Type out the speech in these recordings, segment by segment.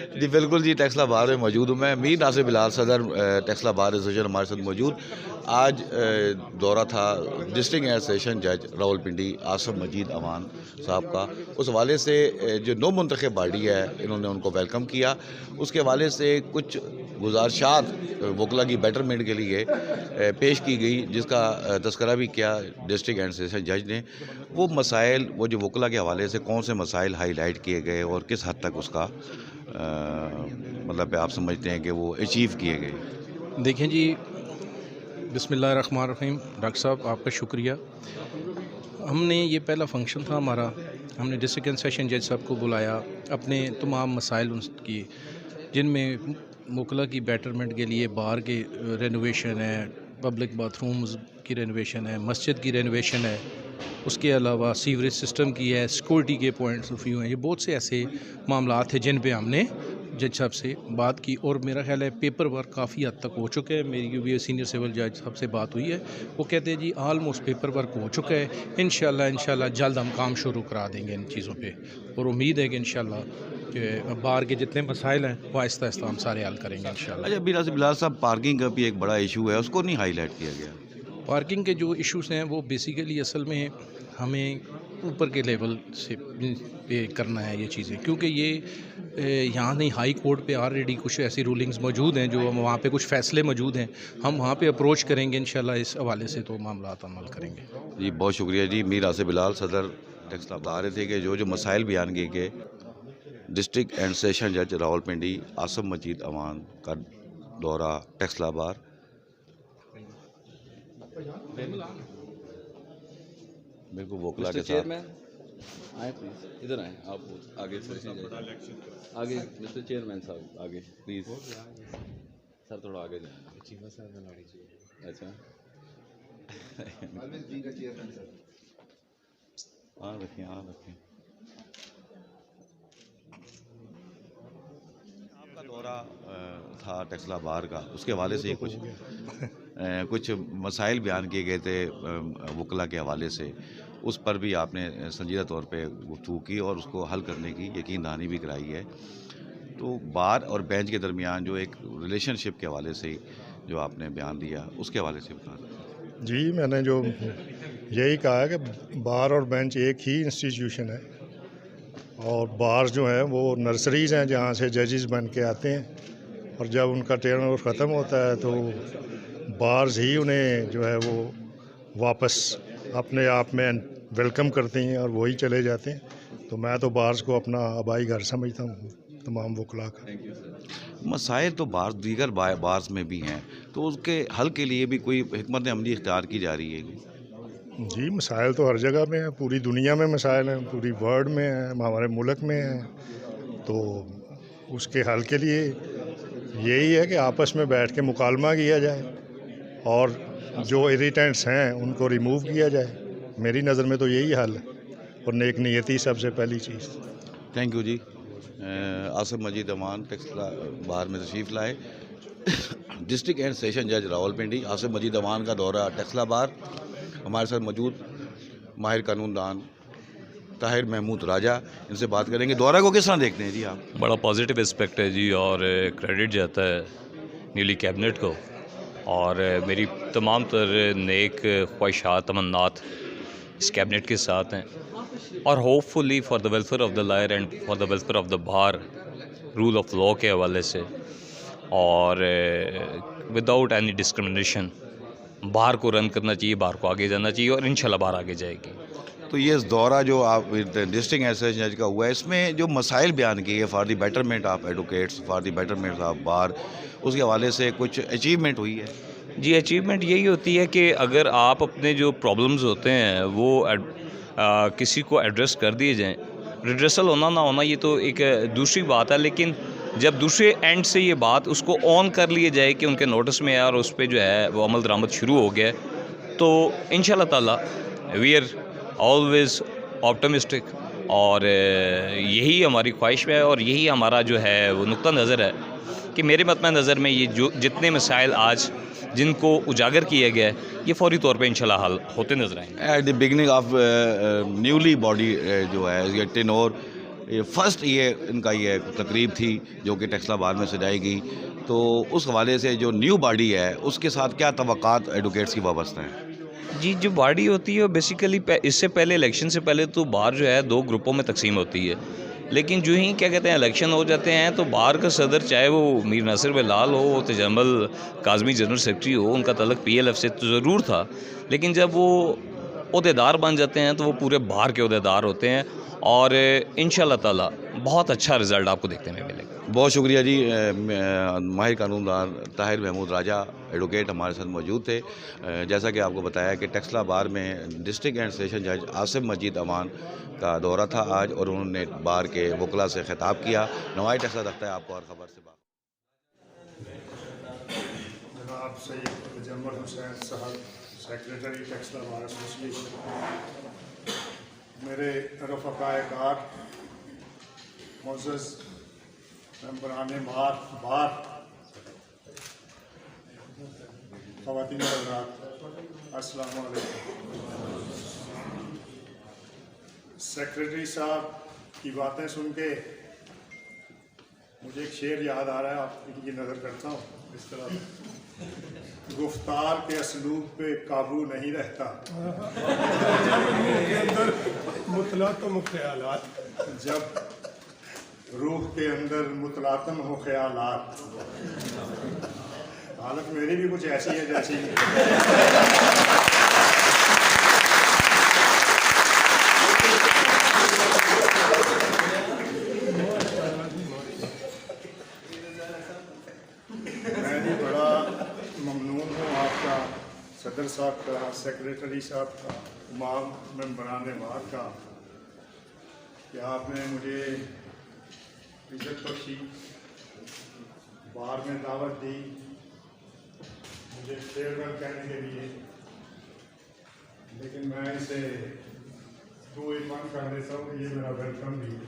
जी बिल्कुल जी, टेक्सला बार में मौजूद हूँ मैं। मीर नासिर बिलाल सदर टेक्सला बार एसोसिएशन हमारे साथ मौजूद। आज दौरा था डिस्ट्रिक्ट एसोसिएशन जज रावलपिंडी आसम मजीद अमान साहब का। उस हवाले से जो नौ मुंतखब बॉडी है इन्होंने उनको वेलकम किया। उसके हवाले से कुछ गुजारिशात वकला की बेटरमेंट के लिए पेश की गई, जिसका तस्करा भी किया डिस्ट्रिक्ट एसोसिएशन जज ने। वो मसाइल, वो जो वकला के हवाले से कौन से मसाइल हाईलाइट किए गए और किस हद तक उसका मतलब आप समझते हैं कि वो अचीव किए गए। देखें जी, बिस्मिल्लाहिर्रहमानिर्रहीम। डॉक्टर साहब आपका शुक्रिया। हमने ये पहला फंक्शन था हमारा, हमने डिस्ट्रिक्ट सेशन जज साहब को बुलाया, अपने तमाम मसाइल उनकी, जिनमें मुकला की बेटरमेंट के लिए बार के रेनोवेशन है, पब्लिक बाथरूम्स की रेनोवेशन है, मस्जिद की रेनोवेशन है, उसके अलावा सीवरेज सिस्टम की है, सिक्योरिटी के पॉइंट्स ऑफ व्यू हैं। ये बहुत से ऐसे मामला थे जिन पे हमने जज साहब से बात की, और मेरा ख्याल है पेपर वर्क काफ़ी हद तक हो चुका है। मेरी भी सीनियर सिविल जज साहब से बात हुई है, वो कहते हैं जी आलमोस्ट पेपर वर्क हो चुका है। इंशाल्लाह जल्द हम काम शुरू करा देंगे इन चीज़ों पे, और उम्मीद है कि इंशाल्लाह कि बाहर के जितने मसाइल हैं वो आहिस्ता आहिस्ता हम सारे हल करेंगे इंशाल्लाह। अच्छा मीर नासिर बिलाल साहब, पार्किंग का भी एक बड़ा इशू है, उसको नहीं हाईलाइट किया गया। पार्किंग के जो इश्यूज़ हैं वो बेसिकली असल में हमें ऊपर के लेवल से पे करना है ये चीज़ें, क्योंकि ये यहाँ नहीं, हाई कोर्ट पे ऑलरेडी कुछ ऐसी रूलिंग्स मौजूद हैं, जो वहाँ पे कुछ फ़ैसले मौजूद हैं। हम वहाँ पे अप्रोच करेंगे इंशाल्लाह, इस हवाले से तो मामलात अमल करेंगे। जी बहुत शुक्रिया जी। मीर नासिर बिलाल सदर टेक्सला बता रहे थे कि जो मसाइल बयान किए गए, डिस्ट्रिक्ट एंड सेशन जज रावलपिंडी आसम मजीद अमान का दौरा टेक्सला बार। बिल्कुल वकला के साथ आए प्लीज़, इधर आए आप, आगे सर, आगे मिस्टर चेयरमैन साहब आगे प्लीज़, सर थोड़ा आगे जाए। अच्छा हाँ रखें, हाँ रखें। आपका दौरा था टेक्सला बार का, उसके हवाले से कुछ मसाइल बयान किए गए थे वकला के हवाले से। उस पर भी आपने संजीदा तौर पे गुफ्तगू की और उसको हल करने की यकीन दहानी भी कराई है। तो बार और बेंच के दरमियान जो एक रिलेशनशिप के हवाले से जो आपने बयान दिया, उसके हवाले से बता दें। जी, मैंने जो यही कहा है कि बार और बेंच एक ही इंस्टीट्यूशन है, और बार जो है वो नर्सरीज़ हैं जहाँ से जजेस बन के आते हैं, और जब उनका टेर्न ख़त्म होता है तो बार्स ही उन्हें जो है वो वापस अपने आप में वेलकम करते हैं और वही चले जाते हैं। तो मैं तो बार्स को अपना आबाई घर समझता हूँ तमाम वकला का। मसाइल तो दीगर बार्स में भी हैं, तो उसके हल के लिए भी कोई हिकमत अमली इख्तियार की जा रही है। जी, मसाइल तो हर जगह में है, पूरी दुनिया में मसाइल हैं, पूरी वर्ल्ड में है, हमारे मुल्क में है। तो उसके हल के लिए यही है कि आपस में बैठ के मुकालमा किया जाए और जो इरिटेंट्स हैं उनको रिमूव किया जाए। मेरी नज़र में तो यही हल है, और नेक नियति सबसे पहली चीज़। थैंक यू जी। आसम मजीद अमान टेक्सला बार में तशरीफ़ लाए। डिस्ट्रिक्ट एंड सेशन जज रावलपिंडी आसम मजीद अमान का दौरा टेक्सला बार। हमारे साथ मौजूद माहिर कानूनदान ताहिर महमूद राजा, इनसे बात करेंगे। दौरा को किस तरह देखते हैं जी आप? बड़ा पॉजिटिव एस्पेक्ट है जी, और क्रेडिट जाता है न्यूली कैबिनेट को, और मेरी तमाम तर नेक ख्वाहिशात तमन्नात इस कैबिनेट के साथ हैं, और hopefully for the welfare of the lawyer and for the welfare of the bar, rule of law के हवाले से, और विदाउट एनी डिस्क्रिमिनेशन बार को रन करना चाहिए, बार को आगे जाना चाहिए, और इंशाल्लाह बार आगे जाएगी। तो ये दौरा जो आप डिस्ट्रिक्ट एसोसिएशन जज का हुआ है, इसमें जो मसाइल बयान किए for the betterment of advocates, for the betterment of बार, उसके हवाले से कुछ अचीवमेंट हुई है? जी, अचीवमेंट यही होती है कि अगर आप अपने जो प्रॉब्लम्स होते हैं वो किसी को एड्रेस कर दिए जाएं, रिड्रेसल होना ना होना ये तो एक दूसरी बात है, लेकिन जब दूसरे एंड से ये बात उसको ऑन कर लिए जाए कि उनके नोटिस में है और उस पर जो है वो अमल दरामद शुरू हो गया, तो इंशाल्लाह ताला वी आर ऑलवेज़ ऑप्टिमिस्टिक, और यही हमारी ख्वाहिश है और यही हमारा जो है वो नुक्ता नज़र है कि मेरे मतम नज़र में ये जो जितने मसाइल आज जिनको उजागर किया गया है, ये फौरी तौर पे इंशाल्लाह हल होते नजर आएंगे। At the beginning of newly body जो है ये टेनोर ये फ़र्स्ट इनका ये तकरीब थी जो कि टेक्सला बार में सजाई गई। तो उस हवाले से जो न्यू बॉडी है उसके साथ क्या तवक्कात एडवोकेट्स की वाबस्ता हैं? जी, जो बॉडी होती है वो बेसिकली इससे पहले इलेक्शन से पहले तो बार जो है 2 ग्रुपों में तकसीम होती है। लेकिन जो ही क्या कहते हैं इलेक्शन हो जाते हैं तो बार का सदर चाहे वो मीर नासिर बिलाल हो, तजम्मल काज़मी जनरल सेक्रेटरी हो, उनका तल्लुक़ PLF से तो ज़रूर था। लेकिन जब वो ओहदेदार बन जाते हैं तो वो पूरे बार के ओहदेदार होते हैं और इंशाअल्लाह ताला बहुत अच्छा रिज़ल्ट आपको देखने में मिलेगा। बहुत शुक्रिया जी। माहिर कानूनदान ताहिर महमूद राजा एडवोकेट हमारे साथ मौजूद थे। जैसा कि आपको बताया कि टेक्सला बार में डिस्ट्रिक्ट एंड सेशन जज आसिफ मजीद अमान का दौरा था आज और उन्होंने बार के वकला से खिताब किया। नवाई टेक्सला रखता है आपको और ख़बर से बात। जनाब सैयद तजम्मुल हुसैन साहब, सेक्रेटरी टेक्सला बार एसोसिएशन, मेरे रफ़क़ाए कार, मोअज़्ज़ज़ मेंबरान बार, ख़वातीन व हज़रात, अस्सलामु अलैकुम। सेक्रेटरी साहब की बातें सुन के मुझे एक शेर याद आ रहा है, आप इनकी नज़र करता हूँ इस तरह। गुफ्तार के असलूब पे काबू नहीं रहता, मुतलातम ख्यालात, जब रूह के अंदर मुतलातम हो ख्यालात। हालत मेरी भी कुछ ऐसी है जैसी मैं भी बड़ा ममनून हूँ आपका, सदर साहब का, सेक्रेटरी साहब का, तमाम मेंबरान बार का, कि आपने मुझे इज्जत बख्शी, बार में दावत दी, मुझे फेयरवेल कहने के लिए। लेकिन मैं इसे 2 in 1 कर देता हूँ कि ये मेरा वेलकम भी है।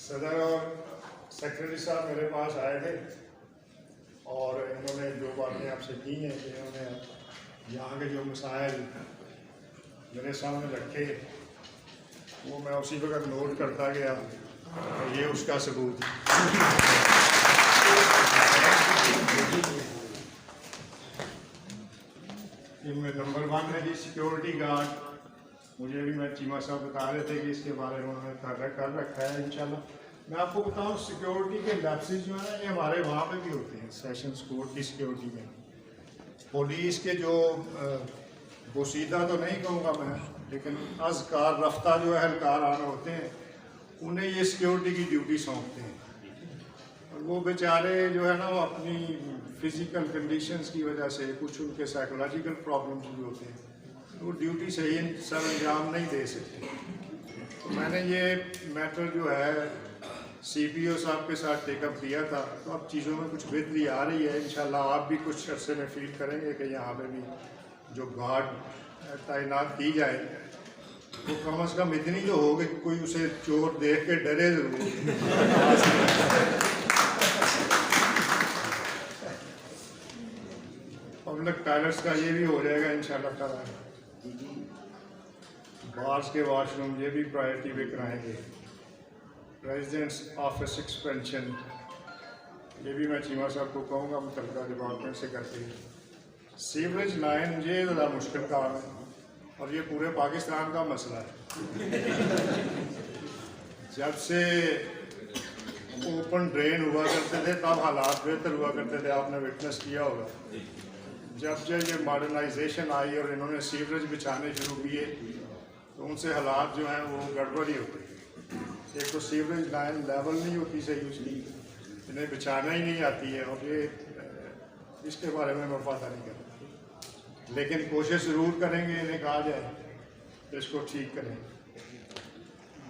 सदर और सेक्रेटरी साहब मेरे पास आए थे और इन्होंने जो बातें आपसे की हैं कि इन्होंने यहाँ के जो मसाइल मेरे सामने रखे वो मैं उसी वक्त नोट करता गया। ये उसका सबूत इनमें नंबर 1 है जी सिक्योरिटी गार्ड। मुझे भी मैं चीमा साहब बता रहे थे कि इसके बारे में उन्होंने कर रखा है। इंशाल्लाह मैं आपको बताऊं, सिक्योरिटी के लैप्सेस जो है ना ये हमारे वहाँ पे भी होते हैं। सेशंस कोर्ट की सिक्योरिटी में पुलिस के जो बोसीदा तो नहीं कहूँगा मैं, लेकिन अज़कार रफ्ता जो एहलकार आना होते हैं उन्हें ये सिक्योरिटी की ड्यूटी सौंपते हैं। और वो बेचारे जो है ना वो अपनी फिज़िकल कंडीशंस की वजह से, कुछ उनके साइकोलॉजिकल प्रॉब्लम्स भी होते हैं, वो ड्यूटी सही सर अंजाम नहीं दे सकते। तो मैंने ये मैटर जो है CPO साहब के साथ टेकअप किया था। तो अब चीज़ों में कुछ बेहतरी आ रही है। इंशाल्लाह आप भी कुछ अरसे में फील करेंगे कि यहाँ पे भी जो गार्ड तैनात की जाए वो कम से कम इतनी तो हो कि कोई उसे चोर देख के डरे ज़रूर। पब्लिक टॉयलेट्स का ये भी हो जाएगा इंशाल्लाह ताला। बार्स के वॉशरूम ये भी प्रायोरिटी पे कराएंगे। रेजिडेंट्स ऑफिस एक्सपेंशन ये भी मैं चीमा साहब को कहूँगा मुतल्लिका डिपार्टमेंट से करके। सीवरेज लाइन ये ज़्यादा मुश्किल काम है और ये पूरे पाकिस्तान का मसला है। जब से ओपन ड्रेन हुआ करते थे तब हालात बेहतर हुआ करते थे, आपने विटनेस किया होगा। जब जब ये मॉडर्नाइजेशन आई और इन्होंने सीवरेज बिछाने शुरू किए तो उनसे हालात जो हैं वो गड़बड़ ही होते। एक तो सीवरेज लाइन लेवल नहीं होती सही उसकी, इन्हें बिछाना ही नहीं आती है और ये इसके बारे में मैं पता नहीं करता, लेकिन कोशिश ज़रूर करेंगे इन्हें कहा जाए तो इसको ठीक करें।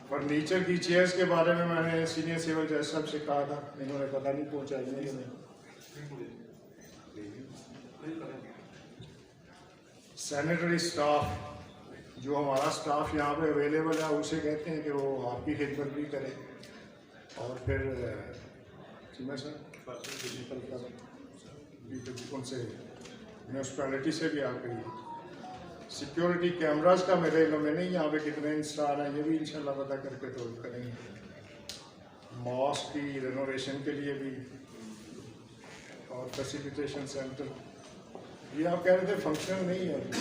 फर्नीचर की चेयर्स के बारे में मैंने सीनियर सिविल जज साहब से कहा था, इन्होंने पता नहीं पहुँचाई है। सैनिटरी स्टाफ जो हमारा स्टाफ यहाँ पे अवेलेबल है उसे कहते हैं कि वो आपकी खिदमत भी करे और फिर उनसे म्यूनसिपैलिटी से भी आप करिए। सिक्योरिटी कैमरास का मेरे इल्म में नहीं, यहाँ पे कितने इंस्टॉल हैं ये भी इंशाल्लाह पता करके तो करेंगे। मॉस्क की रेनोवेशन के लिए भी और फैसिलिटेशन सेंटर, ये आप कह रहे थे फंक्शन नहीं है अभी।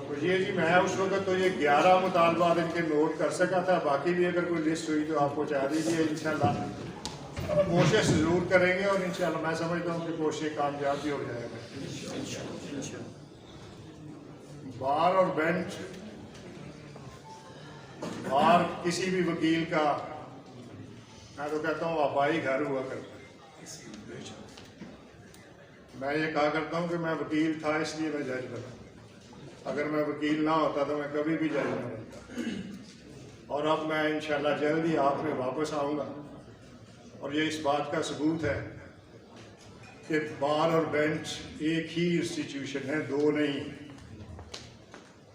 तो ये जी मैं उस वक्त तो ये 11 मुतालबात इनके नोट कर सका था, बाकी भी अगर कोई लिस्ट हुई तो आप पहुँचा दीजिए इंशाल्लाह। कोशिश ज़रूर करेंगे और इंशाल्लाह मैं समझता हूँ कि कोशिश कामयाब भी हो जाएगा। बार और बेंच, बार किसी भी वकील का मैं तो कहता हूँ आबाई घर हुआ करता है। मैं ये कहा करता हूँ कि मैं वकील था इसलिए मैं जज बना, अगर मैं वकील ना होता तो मैं कभी भी जज नहीं बनता। और अब मैं इंशाल्लाह जल्द ही आप में वापस आऊँगा और ये इस बात का सबूत है कि बार और बेंच एक ही इंस्टीट्यूशन है, दो नहीं।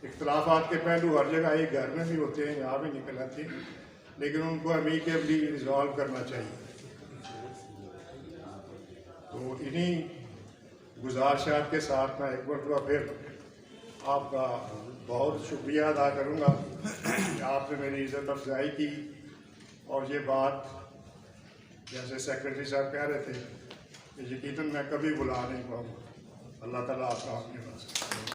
इख्तलाफात के पहलू हर जगह एक घर में भी होते हैं, यहाँ भी निकल आते हैं, लेकिन उनको अमीकेबली रिजॉल्व करना चाहिए। तो इन्हीं गुजारिशात के साथ मैं एक मरतबा फिर आपका बहुत शुक्रिया अदा करूँगा कि आपने मेरी इज़्ज़त अफजाई की। और ये बात जैसे सेक्रेटरी साहब कह रहे थे, यकीनन मैं कभी भुला नहीं पाऊँगा। अल्लाह ताला आपका अपने पास